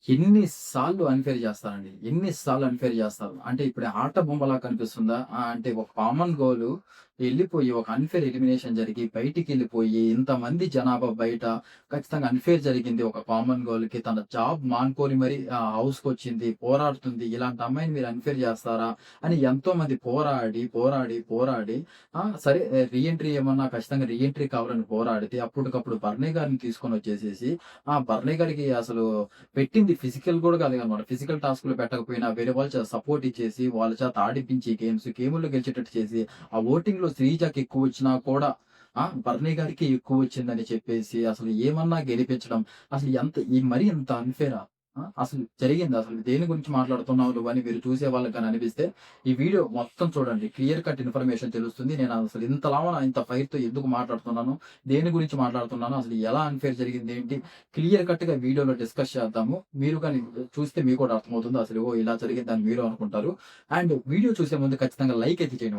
ఎన్ని సార్లు అన్‌ఫెయిర్ జేస్తారండి. ఎన్ని సార్లు అన్‌ఫెయిర్ జేస్తారు. అంటే ఇప్పుడు ఆట బొమ్మలా కనిపిస్తుందా? అంటే ఒక కామన్ గోలు ఎళ్ళిపోయి ఒక అన్‌ఫెయిర్ ఎలిమినేషన్ జరిగి బయటికెళ్ళిపోయి ఇంతమంది జనాభా బయట ఖచ్చితంగా అన్‌ఫెయిర్ జరిగింది. ఒక కామన్ గోల్‌కి తన జాబ్ మానుకోని మరి హౌస్‌కొచ్చింది. పోరాడుతుంది. ఇలాంటి అమ్మాయిని మీరు అన్‌ఫెయిర్ జేస్తారా? అని ఎంతోమంది పోరాడి సరే రీ ఎంట్రీ ఏమన్నా ఖచ్చితంగా రీ ఎంట్రీ కావాలని పోరాడితే అప్పటికప్పుడు బర్నీ గారిని తీసుకొనొచ్చేసేసి బర్నీ గారికి అసలు పెట్టింది ఫిజికల్ గూడా కాదనమాట. ఫిజికల్ టాస్క్‌లు పెట్టకపోయినా వేరే వాళ్ళ చేత సపోర్ట్ ఇచ్చేసి, వాళ్ళ చేత ఆడిపించి గేముల్లో గెలిచేటట్టు చేసి, ఆ ఓటింగ్‌లో శ్రీజకి ఎక్కువొచ్చినా కూడా బర్నీ గారికి ఎక్కువొచ్చిందని చెప్పేసి అసలు ఏమన్నా గెలిపించడం. అసలు మరీ ఇంత అన్‌ఫెయిరా? అసలు జరిగిందా? అసలు దేని గురించి మాట్లాడుతున్నావు నువ్వని మీరు చూసే వాళ్ళకి గాని అనిపిస్తే, ఈ వీడియో మొత్తం చూడండి. క్లియర్ కట్ ఇన్ఫర్మేషన్ తెలుస్తుంది. నేను అసలు ఇంత ఫైర్‌తో ఎందుకు మాట్లాడుతున్నాను? దేని గురించి మాట్లాడుతున్నాను? అసలు ఎలా అన్‌ఫెయిర్ జరిగింది? ఏంటి? క్లియర్ కట్‌గా వీడియోలో డిస్కస్ చేద్దాము. మీరు గాని చూస్తే మీకు కూడా అర్థమవుతుంది. అసలు ఓహ్! ఇలా జరిగిద్దని మీరు అనుకుంటారు. అండ్ వీడియో చూసే ముందు ఖచ్చితంగా లైక్ అయితే చేయండి.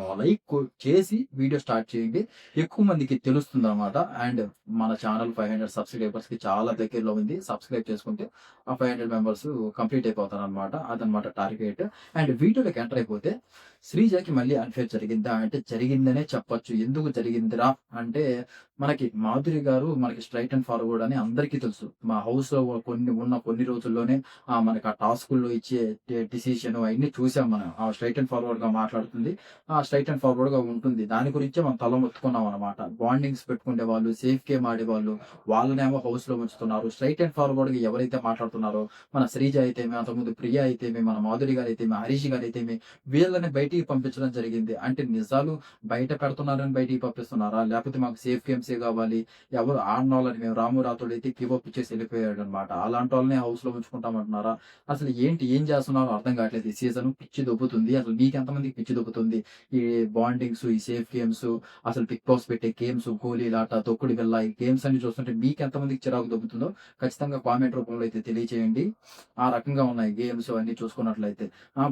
చేసి వీడియో స్టార్ట్ చేయండి. ఎక్కువ మందికి తెలుస్తుందనమాట. అండ్ మన ఛానల్ 500 సబ్‌స్క్రైబర్స్‌కి చాలా దగ్గరలో ఉంది. సబ్‌స్క్రైబ్ చేసుకుంటే ఆ 500 మెంబర్స్ కంప్లీట్ అయిపోతారనమాట. అదనమాట టార్గెట్. అండ్ వీడియోలోకి ఎంటర్ అయిపోతే శ్రీజకి మళ్ళీ అన్‌ఫెయిర్ జరిగిందా? అంటే జరిగిందనే చెప్పొచ్చు. ఎందుకు జరిగిందిరా? అంటే మనకి మాధురి గారు మనకి స్ట్రెయిట్ అండ్ ఫార్వర్డ్ అని అందరికీ తెలుసు. మా హౌస్‌లో కొన్ని రోజుల్లోనే మనకు ఆ టాస్కుల్లో ఇచ్చే డిసిషన్ అయన్నీ చూసాం మనం. స్ట్రెయిట్ అండ్ ఫార్వర్డ్‌గా మాట్లాడుతుంది. స్ట్రెయిట్ అండ్ ఫార్వర్డ్‌గా ఉంటుంది. దాని గురించే మనం తలమొక్కుకున్నాం అనమాట. బాండింగ్స్ పెట్టుకునేవాళ్ళు, సేఫ్ గేమ్ ఆడేవాళ్ళు, వాళ్ళనేమో హౌస్‌లో ఉంచుతున్నారు. స్ట్రెయిట్ అండ్ ఫార్వర్డ్‌గా ఎవరైతే మాట్లాడుతున్నారో మన శ్రీజ అయితేమి, అంతకుముందు ప్రియ అయితేమి, మన మాధురి గారైతేమి, హరీష్ గారైతేమి వీళ్ళని బయటికి పంపించడం జరిగింది. అంటే నిజాలు బయట పెడుతున్నారని బయటికి పంపిస్తున్నారా? లేపోతే మాకు సేఫ్ గేమ్సే గావాలి. ఎవరు ఆడనోళ్ళని మేము రాము రాథోడైతే గివ్ అప్ ఇచ్చేసి ఎళ్ళిపోయాడనమాట. అలాంటోళ్ళని హౌస్‌లో ఉంచుకుంటామంటున్నారా? అసలు ఏంటి? ఏం చేస్తున్నారో అర్థం కావట్లేదు. ఈ సీజన్ పిచ్చి దొబ్బుతుంది. అసలు మీకెంతమందికి పిచ్చి దొబ్బుతుంది? ఈ బాండింగ్స్, ఈ సేఫ్ గేమ్స్, అసలు బిగ్ బాస్ పెట్టే గేమ్స్, గోలీలాట, తొక్కుడు బిళ్ళ ఈ గేమ్స్ అన్ని చూస్తుంటే మీకెంతమందికి చిరాకు దొబ్బుతుందో ఖచ్చితంగా కామెంట్ రూపంలో అయితే తెలియచేయండి. ఆ రకంగా ఉన్నాయి గేమ్స్ అన్నీ చూసుకున్నట్లయితే.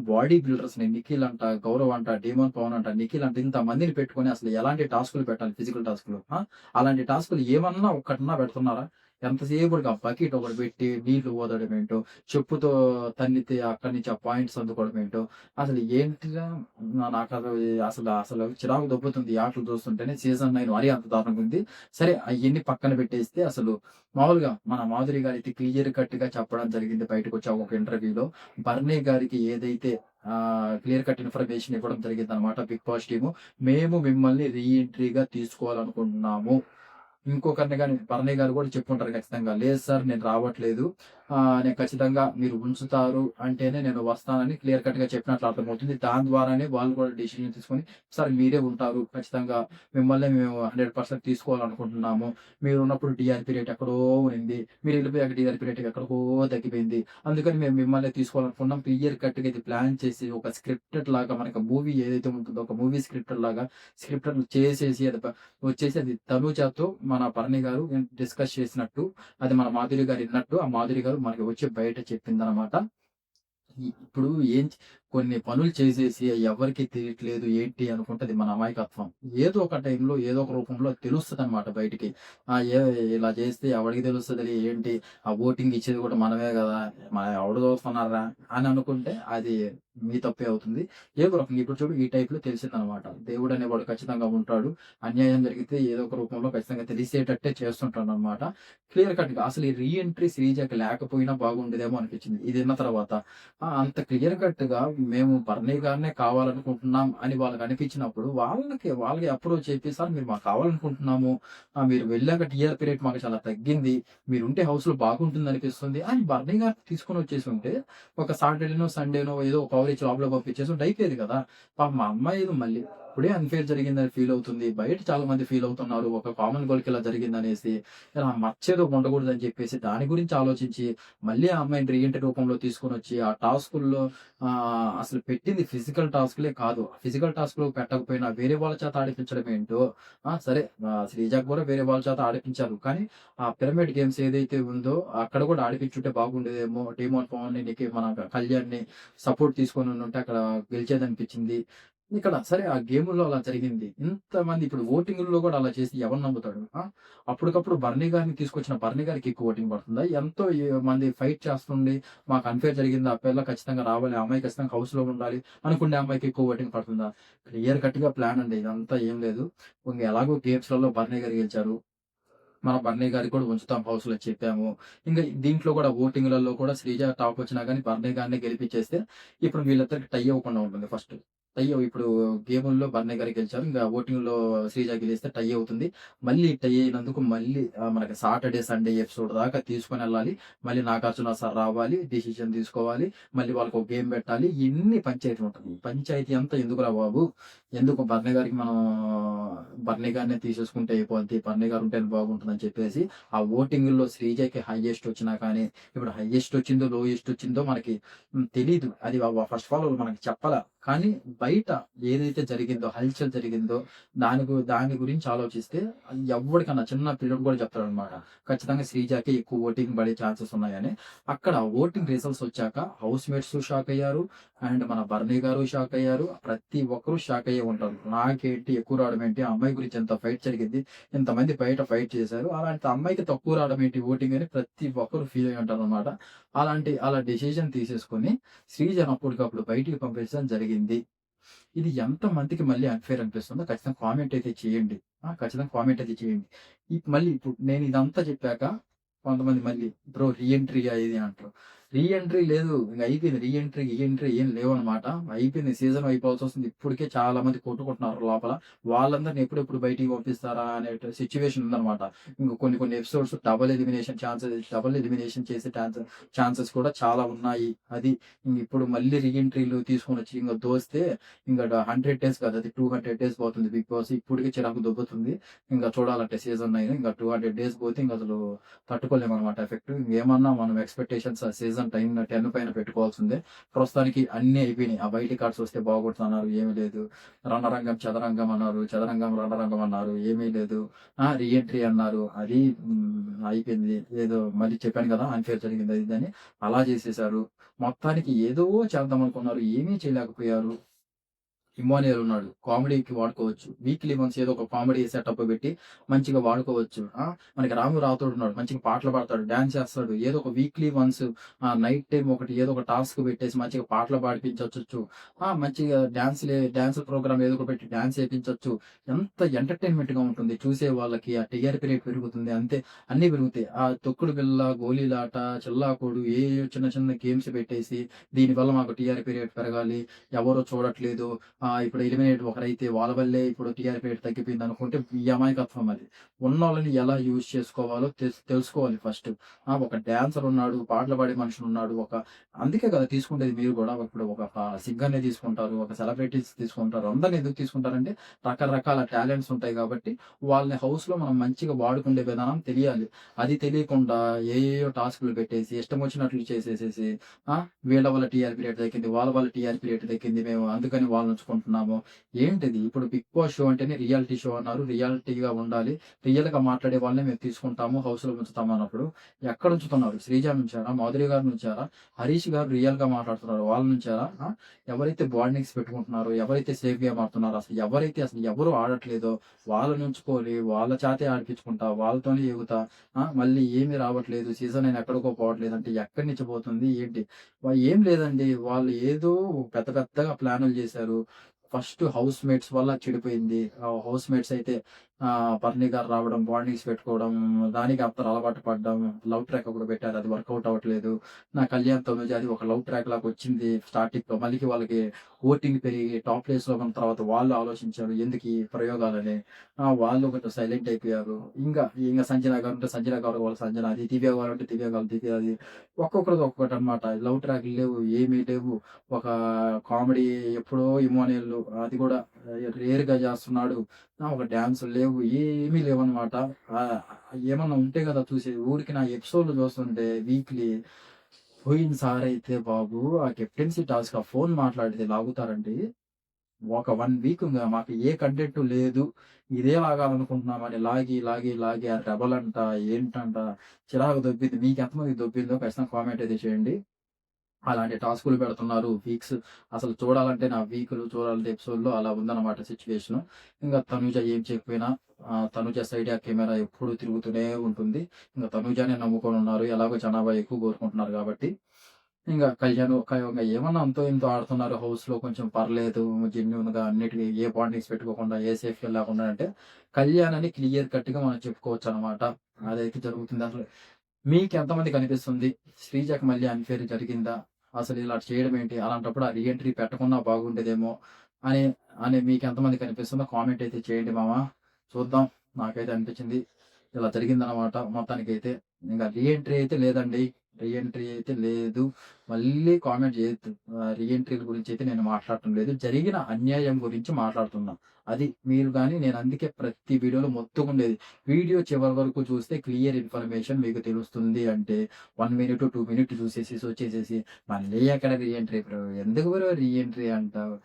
బాడీ బిల్డర్స్‌ని నిఖిల్ అంట, గౌరవ్ అంట, డీమోన్ పవన్ అంట, నిఖిల్ అంట ఇంతమందిని పెట్టుకొని అసలు ఎలాంటి టాస్కులు పెట్టాలి ఫిజికల్ టాస్కులు. అలాంటి టాస్కులు ఏమన్నా ఒక్కటన్నా పెడుతున్నారా? ఎంతసేపటికి ఆ బకెట్ ఒకటి పెట్టి నీళ్లు ఊదడం ఏంటో, చెప్పుతో తన్నితే అక్కడి నుంచి ఆ పాయింట్స్ అందుకోవడం ఏంటో, అసలు ఏంటిరా నాకసలు అసలు చిరాకు దొబ్బుతుంది ఈ ఆటలు చూస్తుంటేనే. సీజన్ 9 మరీ అంత దారుణంగా ఉంది. సరే అయన్నీ పక్కన పెట్టేస్తే అసలు మామూలుగా మన మాధురి గారైతే క్లియర్ కట్‌గా చెప్పడం జరిగింది బయటకొచ్చి ఒక ఇంటర్వ్యూలో. బర్నీ గారికి ఏదైతే క్లియర్ కట్ ఇన్ఫర్మేషన్ ఇవ్వడం జరిగిందనమాట బిగ్ బాస్ టీము. మేము మిమ్మల్ని రీ ఎంట్రీగా తీసుకోవాలనుకుంటున్నాము. ఇంకొకరిని గాని భరణి గారు కూడా చెప్పుంటారు ఖచ్చితంగా. లేదు సార్ నేను రావట్లేదు. నేను ఖచ్చితంగా మీరు ఉంచుతారు అంటేనే నేను వస్తానని క్లియర్ కట్‌గా చెప్పినట్లు అర్థమవుతుంది. దాని ద్వారానే వాళ్ళు కూడా డెసిషన్ తీసుకొని సార్ మీరే ఉంటారు. ఖచ్చితంగా మిమ్మల్నే మేము 100% తీసుకోవాలనుకుంటున్నాము. మీరున్నప్పుడు టీఆర్‌పీ రేట్ ఎక్కడో ఉండింది. మీరెళ్ళిపోయాక టీఆర్‌పీ రేట్ ఎక్కడికో తగ్గిపోయింది. అందుకని మేము మిమ్మల్నే తీసుకోవాలనుకున్నాం. క్లియర్ కట్‌గా ఇది ప్లాన్ చేసి ఒక స్క్రిప్టెడ్ లాగా మనకు మూవీ ఏదైతే ఉంటుందో ఒక మూవీ స్క్రిప్టెడ్ లాగా స్క్రిప్టెడ్ చేసేసి వచ్చేసి అది తనూజతో మన భరణి గారు డిస్కస్ చేసినట్టు, అది మన మాధురి గారు ఇన్నట్టు, ఆ మాధురి గారు మనకి వచ్చి బయట చెప్పిందనమాట. ఇప్పుడు ఏం చ్ కొన్ని పనులు చేసేసి ఎవరికీ తెలియట్లేదు ఏంటి అనుకుంటే అది మన అమాయకత్వం. ఏదో ఒక టైంలో ఏదో ఒక రూపంలో తెలుస్తదనమాట బయటికి. ఆ! ఏ ఇలా చేస్తే ఎవడికి తెలుస్తదిలే ఏంటి, ఆ ఓటింగ్ ఇచ్చేది కూడా మనమే గదా! మనం ఎవడు చూస్తున్నాడురా అని అనుకుంటే అది మీ తప్పే అవుతుంది. ఏదో రకంగా ఇప్పుడు చూడు ఈ టైప్‌లో తెలిసిందనమాట. దేవుడనేవాడు ఖచ్చితంగా ఉంటాడు. అన్యాయం జరిగితే ఏదో ఒక రూపంలో ఖచ్చితంగా తెలిసేటట్టే చేస్తుంటాడనమాట. క్లియర్ కట్‌గా అసలు ఈ రీ ఎంట్రీ శ్రీజకి లేకపోయినా బాగుండేదేమో అనిపించింది. ఇది విన్న తర్వాత అంత క్లియర్ కట్‌గా మేము బర్నీ గారినే కావాలనుకుంటున్నాం అని వాళ్ళకనిపించినప్పుడు, వాళ్ళకి అప్రోచ్ అయిపోయి, "సార్ మీరు మాకు కావాలనుకుంటున్నాము. మీరు వెళ్ళాక టీఆర్‌పీ రేట్ మాకు చాలా తగ్గింది. మీరుంటే హౌస్‌లో బాగుంటుందనిపిస్తుంది" అని బర్నీ గారిని తీసుకొనొచ్చేసుంటే, ఒక సాటర్‌డేనో, సండేనో ఏదో ఒక కవరేజ్ జాబ్‌లో పంపించేసుంటే అయిపోయేది కదా! పాపం ఆ అమ్మాయి ఏదో మళ్ళీ ఇప్పుడే అన్‌ఫెయిర్ జరిగిందని ఫీల్ అవుతుంది. బయట చాలా మంది ఫీల్ అవుతున్నారు. ఒక కామన్ గర్ల్‌కి ఇలా జరిగిందనేసి. ఇలా మచ్చేదో ఉండకూడదని చెప్పేసి దాని గురించి ఆలోచించి మళ్ళీ ఆ అమ్మాయిని రీ ఎంట్రీ రూపంలో తీసుకొనొచ్చి, ఆ టాస్కుల్లో అసలు పెట్టింది ఫిజికల్ టాస్క్‌లే కాదు. ఫిజికల్ టాస్క్‌లు పెట్టకపోయినా వేరే వాళ్ళ చేత ఆడిపించడం ఏంటో, సరే శ్రీజాకి కూడా వేరే వాళ్ళ చేత ఆడిపించారు. కానీ ఆ పిరమిడ్ గేమ్స్ ఏదైతే ఉందో అక్కడ కూడా ఆడిపించుంటే బాగుండేదేమో. డీమోన్ పవన్‌ని, మన కళ్యాణ్‌ని సపోర్ట్ తీసుకొని ఉండుంటే అక్కడ గెలిచేదనిపించింది. ఇక్కడ సరే ఆ గేముల్లో అలా జరిగింది. ఇంతమంది ఇప్పుడు ఓటింగుల్లో గూడా అలా చేసి ఎవరు నమ్ముతాడు? అప్పటికప్పుడు బర్నీ గారిని తీసుకొచ్చిన బర్నీ గారికి ఎక్కువ ఓటింగ్ పడుతుందా? ఎంతో మంది ఫైట్ చేస్తుండి మాకు అన్‌ఫెయిర్ జరిగింది. ఆ పిల్ల ఖచ్చితంగా రావాలి. ఆ అమ్మాయి ఖచ్చితంగా హౌస్‌లో ఉండాలి అనుకునే అమ్మాయికి ఎక్కువ ఓటింగ్ పడుతుందా? క్లియర్ కట్‌గా ప్లాన్ అండి. ఇదంతా ఏం లేదు. ఎలాగో గేమ్స్‌లలో బర్నీ గారు గెలిచారు. మన బర్నీ గారికి కూడా ఉంచుతాం హౌస్‌లో చెప్పాము. ఇంక దీంట్లో కూడా ఓటింగులలో కూడా శ్రీజ టాప్ వచ్చినా గాని బర్నీ గారిని గెలిపించేస్తే ఇప్పుడు వీళ్ళిద్దరికి టై అవ్వకుండా ఉంటుంది ఫస్ట్. ఇప్పుడు గేముల్లో బర్నీ గారే గెలిచారు. ఇంక ఓటింగ్‌లో శ్రీజ గెలిస్తే టై అవుతుంది. మళ్ళీ టై అయినందుకు మళ్ళీ మనకి సాటర్‌డే, సండే ఎపిసోడ్ దాకా తీసుకొనెళ్ళాలి. మళ్ళీ నాగార్జున సార్ రావాలి. డెసిషన్ తీసుకోవాలి. మళ్ళీ వాళ్ళకొక గేమ్ పెట్టాలి. ఇన్ని పంచాయతీ ఉంటది. పంచాయతీ అంతా ఎందుకురా బాబు! ఎందుకు బర్నీ గారికి మనం బర్నీ గారినే తీసేసుకుంటే అయిపోద్ది. బర్నీ గారు ఉంటేనే బాగుంటుందని చెప్పేసి, ఆ ఓటింగుల్లో శ్రీజకి హైయెస్ట్ వచ్చినా కానీ, ఇప్పుడు హైయెస్ట్ వచ్చిందో, లోయెస్ట్ వచ్చిందో మనకి తెలీదు. అది ఫస్ట్ ఆఫ్ ఆల్ మనకి చెప్పలా. కానీ బయట ఏదైతే జరిగిందో, హల్చల్ జరిగిందో దాని గురించి ఆలోచిస్తే ఎవ్వడికన్నా చిన్న పిల్లోడు కూడా చెప్తాడనమాట. ఖచ్చితంగా శ్రీజాకే ఎక్కువ ఓటింగ్ పడే ఛాన్సెస్ ఉన్నాయని. అక్కడ ఓటింగ్ రిజల్ట్స్ వచ్చాక హౌస్ మేట్స్ షాక్ అయ్యారు. అండ్ మన బర్నీ గారు షాక్ అయ్యారు. ప్రతి ఒక్కరు షాక్ అయ్యే ఉంటారు. నాకేంటి ఎక్కువ రావడం ఏంటి? ఆ అమ్మాయి గురించి ఎంత ఫైట్ జరిగింది. ఇంతమంది బయట ఫైట్ చేశారు. అలాంటి అమ్మాయికి తక్కువ రావడం ఏంటి ఓటింగ్ అని ప్రతి ఒక్కరు ఫీల్ అయ్యి ఉంటారనమాట. అలా డెసిషన్ తీసేసుకొని శ్రీజని అప్పటికప్పుడు బయటికి పంపించడం జరిగింది. ఇది ఎంతమందికి మళ్ళీ అన్‌ఫెయిర్ అనిపిస్తుందో ఖచ్చితంగా కామెంట్ అయితే చేయండి. ఖచ్చితంగా కామెంట్ అయితే చేయండి. మళ్ళీ ఇప్పుడు నేను ఇదంతా చెప్పాక కొంతమంది మళ్ళీ బ్రో రీ ఎంట్రీయా ఇది అంటారు. రీ ఎంట్రీ లేదు. ఇంక అయిపోయింది. రీ ఎంట్రీ, రీ ఎంట్రీ ఏం లేవనమాట. అయిపోయింది. సీజన్ అయిపోవాల్సొస్తుంది. ఇప్పటికే చాలా మంది కొట్టుకుంటున్నారు లోపల. వాళ్ళందరిని ఎప్పుడెప్పుడు బయటికి పంపిస్తారా అనే సిట్యుయేషన్ ఉందనమాట. ఇంక కొన్ని ఎపిసోడ్స్ డబుల్ ఎలిమినేషన్ చేసే ఛాన్సెస్ కూడా చాలా ఉన్నాయి. అది ఇప్పుడు మళ్ళీ రీ ఎంట్రీలు తీసుకొనొచ్చి ఇంక దోస్తే ఇంక 100 డేస్ కాదు అది 200 డేస్ పోతుంది బిగ్ బాస్. ఇప్పటికే చిరాకు దొబ్బుతుంది. ఇంక చూడాలంటే సీజన్ 9 ఇంక 200 డేస్ పోతే ఇంకసలు తట్టుకోలేమనమాట ఎఫెక్ట్. ఇంకేమన్నా మనం ఎక్స్‌పెక్టేషన్స్ సీజన్ 10 పైన పెట్టుకోవాల్సిందే. ప్రస్తుతానికి అన్నీ అయిపోయినాయి. ఆ వైల్డ్ కార్డ్స్ వస్తే బాగుంటుందన్నారు. ఏమీ లేదు. రణరంగం, చదరంగం అన్నారు. చదరంగం, రణరంగం అన్నారు. ఏమీ లేదు. రీ ఎంట్రీ అన్నారు. అది అయిపోయింది. ఏదో మళ్ళీ చెప్పాను కదా! అన్‌ఫెయిర్ జరిగింది అది ఇదని. అలా చేసేసారు. మొత్తానికి ఏదో చేద్దామనుకున్నారు. ఏమీ చేయలేకపోయారు. ఇమ్మాన్యుయల్ ఉన్నాడు. కామెడీకి వాడుకోవచ్చు. వీక్లీ వన్స్ ఏదో ఒక కామెడీ సెటప్ పెట్టి మంచిగా వాడుకోవచ్చు. మనకి రాము రాథోడ్ ఉన్నాడు. మంచిగా పాటలు పాడతాడు. డాన్స్ చేస్తాడు. ఏదో ఒక వీక్లీ వన్స్ నైట్ టైమ్ ఒకటి ఏదో ఒక టాస్క్ పెట్టేసి మంచిగా పాటలు పాడిపించొచ్చు. మంచిగా డాన్స్ ప్రోగ్రామ్ ఏదో ఒకటి పెట్టి డాన్స్ ఏపించొచ్చు. ఎంత ఎంటర్‌టైన్‌మెంట్‌గా ఉంటుంది. చూసే వాళ్ళకి ఆ టీఆర్‌పీ రేట్ పెరుగుతుంది. అంతే అన్నీ పెరుగుతాయి. ఆ తొక్కుడు బిళ్ళ, గోలీలాట, చిల్లాకోడు ఏయో చిన్న చిన్న గేమ్స్ పెట్టేసి దీనివల్ల మాకు టీఆర్‌పీ రేట్ పెరగాలి. ఎవరు చూడట్లేదు. ఇప్పుడు ఎలిమినేట్ ఒకరైతే వాళ్ళ వల్లే ఇప్పుడు టీఆర్‌పీ రేట్ తగ్గిపోయిందనుకుంటే ఈ అమాయకత్వం అది. ఉన్నోళ్ళని ఎలా యూజ్ చేసుకోవాలో తెలుసుకోవాలి ఫస్ట్. ఒక డాన్సర్ ఉన్నాడు, పాటలు పాడే మనుషులున్నాడు. అందుకే కదా తీసుకునేది మీరు గూడా. ఇప్పుడు ఒక సింగర్‌ని తీసుకుంటారు, ఒక సెలబ్రిటీస్ తీసుకుంటారు. అందరిని ఎందుకు తీసుకుంటారంటే రకరకాల టాలెంట్స్ ఉంటాయి కాబట్టి వాళ్ళని హౌస్‌లో మనం మంచిగా వాడుకునే విధానం తెలియాలి. అది తెలియకుండా ఏయేయో టాస్క్‌లు పెట్టేసి ఇష్టం వచ్చినట్లు చేసేసేసి ఆ! వీళ్ళ వల్ల టీఆర్‌పీ రేట్ తగ్గింది. వాళ్ళ వల్ల టీఆర్‌పీ రేట్ తగ్గింది. మేము అందుకని వాళ్ళనుంచుకుంటున్నాము. ఏంటిది? ఇప్పుడు 'బిగ్ బాస్' షో అంటేనే రియాలిటీ షో అన్నారు. రియాలిటీగా ఉండాలి. రియల్‌గా మాట్లాడే వాళ్ళనే మేము తీసుకుంటాము. హౌస్‌లో ఉంచుతాము అన్నప్పుడు ఎక్కడ ఉంచుతున్నారు? శ్రీజ నుంచారా? మాధురి గారు నుంచారా? హరీష్ గారు రియల్‌గా మాట్లాడుతున్నారు. వాళ్ళ నుంచారా? ఎవరైతే బాండింగ్స్ పెట్టుకుంటున్నారో, ఎవరైతే సేఫ్‌గా మారుతున్నారో, అసలు ఎవరు ఆడట్లేదో వాళ్ళని ఉంచుకొని, వాళ్ళ చేతే ఆడిపించుకుంటా, వాళ్ళతోనే ఎగుతా, మళ్ళీ ఏమి రావట్లేదు. సీజన్ 9 ఎక్కడికో పోవట్లేదంటే ఎక్కడి నుంచి పోతుంది? ఏంటి? ఏం లేదండి. వాళ్ళు ఏదో పెద్ద పెద్దగా ప్లానులు జేశారు. ఫస్ట్ హౌస్ మేట్స్ వల్ల చెడిపోయింది. హౌస్ మేట్స్ అయితే బర్నీ గారు రావడం, బాండింగ్స్ పెట్టుకోవడం, దానికి అందరూ అలవాటు పడ్డం. లవ్ ట్రాక్ ఒకటి పెట్టారు. అది వర్కౌట్ అవ్వట్లేదు. కళ్యాణ్ తనుజ అది ఒక లవ్ ట్రాక్ లాగా వచ్చింది స్టార్టింగ్‌లో. మళ్ళీ వాళ్ళకి ఓటింగ్ పెరిగి టాప్ ప్లేస్‌లో ఉన్న తర్వాత వాళ్ళు ఆలోచించారు. ఎందుకు ఈ ప్రయోగాలని. వాళ్ళు కొంచెం సైలెంట్ అయిపోయారు. ఇంగ సంజన గారు ఉంటే సంజన గారు వాళ్ళ సంజన అది, దివ్య గారు ఉంటే దివ్య గారు దివ్య అది. ఒక్కొక్కరిది ఒక్కొక్కటనమాట. లవ్ ట్రాక్‌లు లేవు, ఏమీ లేవు. ఒక కామెడీ ఎప్పుడో ఇమ్మోనియల్ అది కూడా రేర్‌గా చేస్తున్నాడు. ఒక డాన్సులు లేవు, ఏమీ లేవనమాట. ఆహ్, ఏమన్నా ఉంటే కదా చూసేది. ఊరికే నా ఎపిసోడ్‌లు చూస్తుంటే వీక్లీ పోయినసారైతే బాబు ఆ కెప్టెన్సీ టాస్క్ ఆ ఫోన్ మాట్లాడితే లాగుతారండి. ఒక 1 వీక్ మాకు ఏ కంటెంట్ లేదు. ఇదే లాగాలనుకుంటున్నామని లాగి ఆ రెబెల్ అంట, ఏంటంట చిరాకు దొబ్బింది. మీకెంతమందికి దొబ్బిందో ఖచ్చితంగా కామెంట్ అయితే చేయండి. అలాంటి టాస్కులు పెడుతున్నారు. వీక్స్ అసలు చూడాలంటే నా వీకులు చూడాలంటే ఎపిసోడ్‌లో అలా ఉందన్నమాట సిట్యుయేషను. ఇంగ తనూజ ఏం చేయకపోయినా తనూజ సైడ్ ఆ కెమెరా ఎప్పుడు తిరుగుతూనే ఉంటుంది. ఇంగ తనూజనే నమ్ముకొనున్నారు. ఎలాగో జనాభా ఎక్కువ కోరుకుంటున్నారు కాబట్టి. ఇంగ కళ్యాణ్ ఇంగ ఏమన్నా అంతో ఇంతో ఆడుతున్నారు హౌస్‌లో కొంచెం పర్లేదు జెన్యూన్‌గా అన్నిటికి ఏ బాండింగ్స్ పెట్టుకోకుండా, ఏ సేఫ్‌గా లేకుండా అంటే కళ్యాణ్ అని క్లియర్ కట్‌గా మనం చెప్పుకోవచ్చనమాట. అదైతే జరుగుతుంది. అసలు మీకెంతమందికి అనిపిస్తుంది? శ్రీజకి మళ్ళీ అన్‌ఫెయిర్ జరిగిందా? అసలు ఇలా చేయడం ఏంటి? అలాంటప్పుడు ఆ రీ ఎంట్రీ పెట్టకున్నా బాగుండేదేమో అని అని మీకెంతమందికి అనిపిస్తుందో కామెంట్ అయితే చేయండి మామ. చూద్దాం. నాకైతే అనిపించింది. ఇలా జరిగిందనమాట మొత్తానికైతే. ఇంక రీ ఎంట్రీ అయితే లేదండి. రీ ఎంట్రీ అయితే లేదు. మళ్ళీ కామెంట్ చేయొద్దు. రీ ఎంట్రీల గురించయితే నేను మాట్లాడటం లేదు. జరిగిన అన్యాయం గురించి మాట్లాడుతున్నా. అది మీరు గాని నేను అందుకే ప్రతి వీడియోలో మొత్తుకుండేది. వీడియో చివరి వరకు చూస్తే క్లియర్ ఇన్ఫర్మేషన్ మీకు తెలుస్తుంది అంటే 1 మినిట్, 2 మినిట్ చూసేసి వచ్చేసేసి మళ్ళీ ఎక్కడ రీ ఎంట్రీ బ్రో? ఎందుకు బ్రో రీ ఎంట్రీ అంటావు?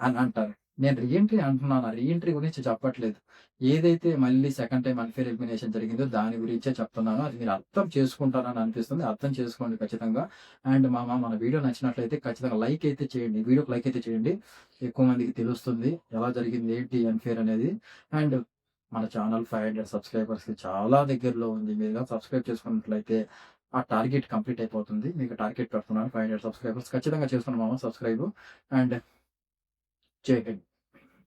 అని అంటారు. నేను రీ ఎంట్రీ అంటున్నానా? రీ ఎంట్రీ గురించి చెప్పట్లేదు. ఏదైతే మళ్ళీ సెకండ్ టైమ్ అన్‌ఫెయిర్ ఎలిమినేషన్ జరిగిందో దాని గురించే చెప్తున్నాను. అది మీరు అర్థం చేసుకుంటారని అనిపిస్తుంది. అర్థం చేసుకోండి ఖచ్చితంగా. అండ్ మన వీడియో నచ్చినట్లయితే ఖచ్చితంగా లైక్ అయితే చేయండి. వీడియోకి లైక్ అయితే చేయండి. ఎక్కువ మందికి తెలుస్తుంది. ఎలా జరిగింది? ఏంటి అన్‌ఫెయిర్ అనేది. అండ్ మన ఛానల్ 500 సబ్‌స్క్రైబర్స్‌కి చాలా దగ్గరలో ఉంది. మీరు గాని సబ్‌స్క్రైబ్ చేసుకున్నట్లయితే ఆ టార్గెట్ కంప్లీట్ అయిపోతుంది. మీకు టార్గెట్ పెడుతున్నాను 500 సబ్‌స్క్రైబర్స్. ఖచ్చితంగా చేసుకోండి మామ సబ్‌స్క్రైబు. అండ్ జై హింద్.